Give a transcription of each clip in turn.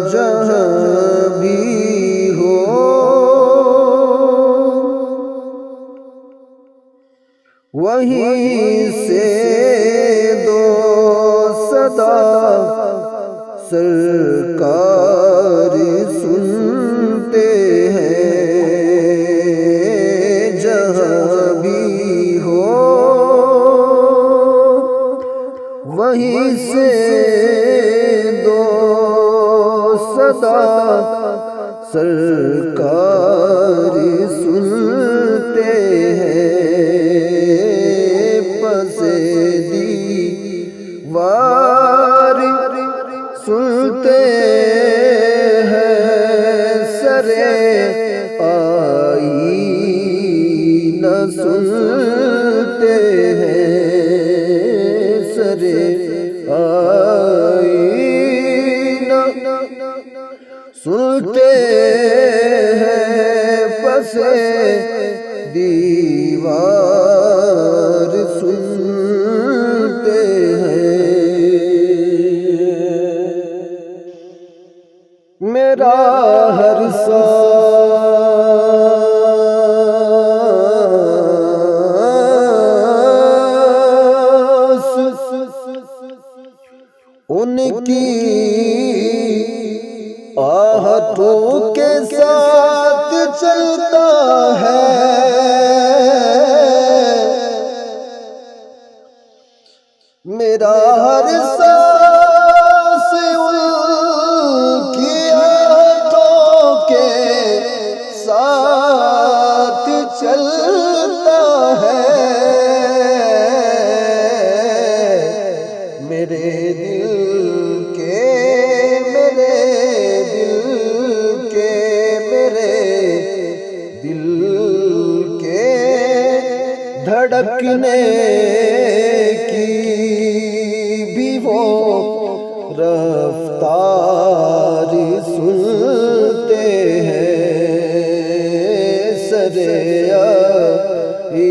جہاں بھی ہو وہیں سے دو صدا سرکار سنتے ہیں جہاں بھی ہو وہیں سے دو صدا سرکار سنتے ہیں پس دیوار سنتے ہیں سرے آئینہ سنتے ہیں سرے آئینہ سنتے ہیں پس دیوار سنتے ہیں میرا ہر سانس ان کی آہتوں کے ساتھ چلتا ہے میرا ہر سانس ان کی آہتوں کے ساتھ چلتا ہے میرے دل دھڑکنے کی بھی وہ رفتار سنتے ہیں سرے آئینہ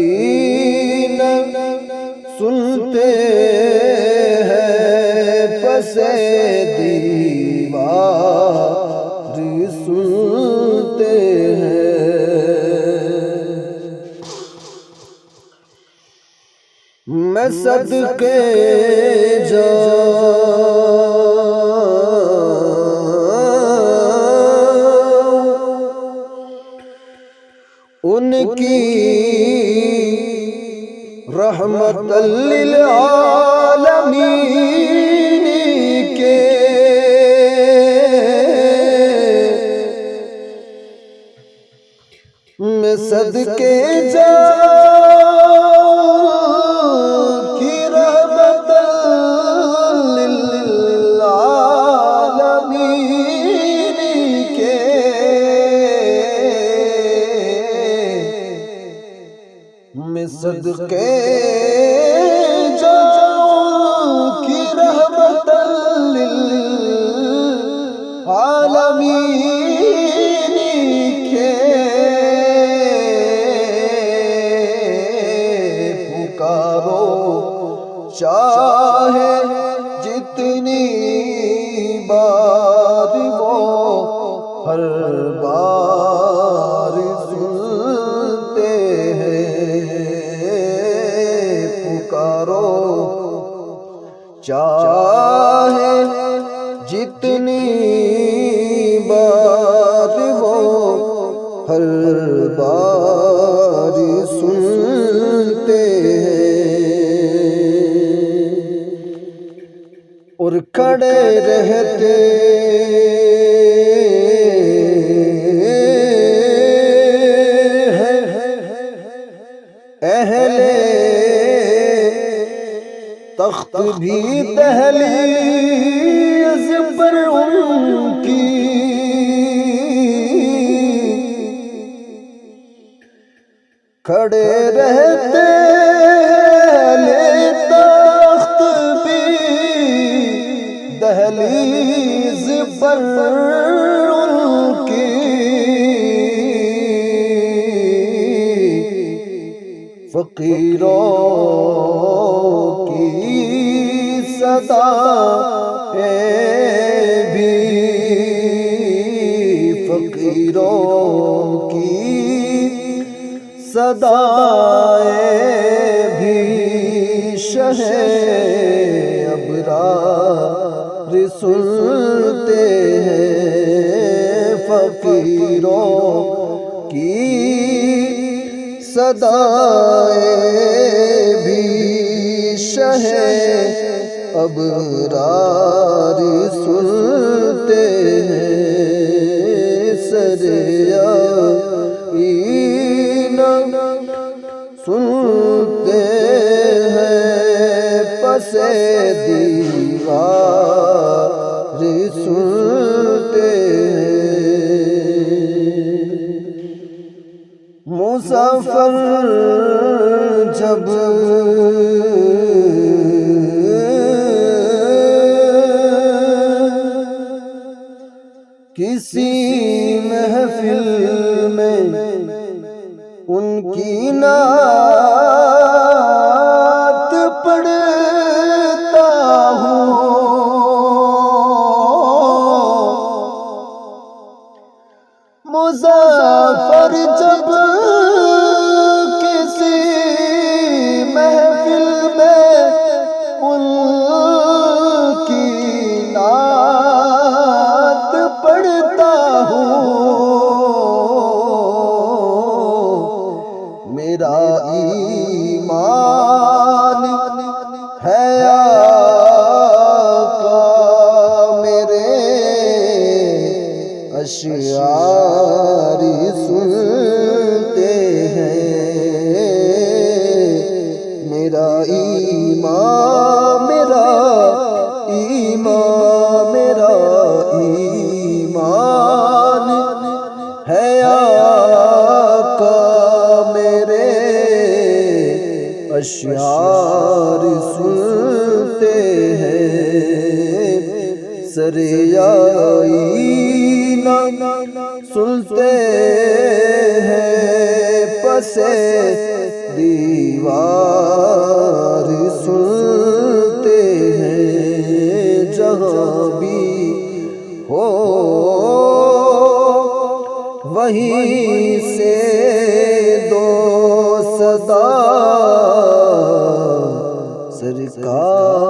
سنتے ہیں پس دیوار سنتے ہیں میں صدقے جاؤں ان کی رحمت للعالمین کے میں صدقے جاؤں صدقے جاؤں کی رحمت للعالمین کے پکارو چاہے جتنی بار وہ ہر بار سنتے چاہے جتنی بار وہ ہر بار سنتے ہیں اور کھڑے رہتے ہیں اہل تخت بھی دہلیز پر ان کی کھڑے رہتے لے تخت بھی دہلیز پر ان کی فقیروں کی صدا صدائیں بھی شہ ابرار سنتے ہیں، فقیروں کی صدائیں بھی شہ ابرار سنتے ہیں، سریعین سنتے ہیں، پس دیوار سنتے ہیں۔ مسافر جب کسی محفل میں ان کی نعت پڑھتا ہوں، مسافر جب کسی محفل میں ان کی نعت پڑھتا ہوں، میرا ایمان ہے آقا میرے اشعار سنتے ہیں، میرا ایمان میرا ایمان ہے آقا میرے اشعار سنتے ہیں، سریعین سنتے ہیں، پس دیوار سنتے ہیں، جہاں بھی ہو وہیں سے دو صدا سرکار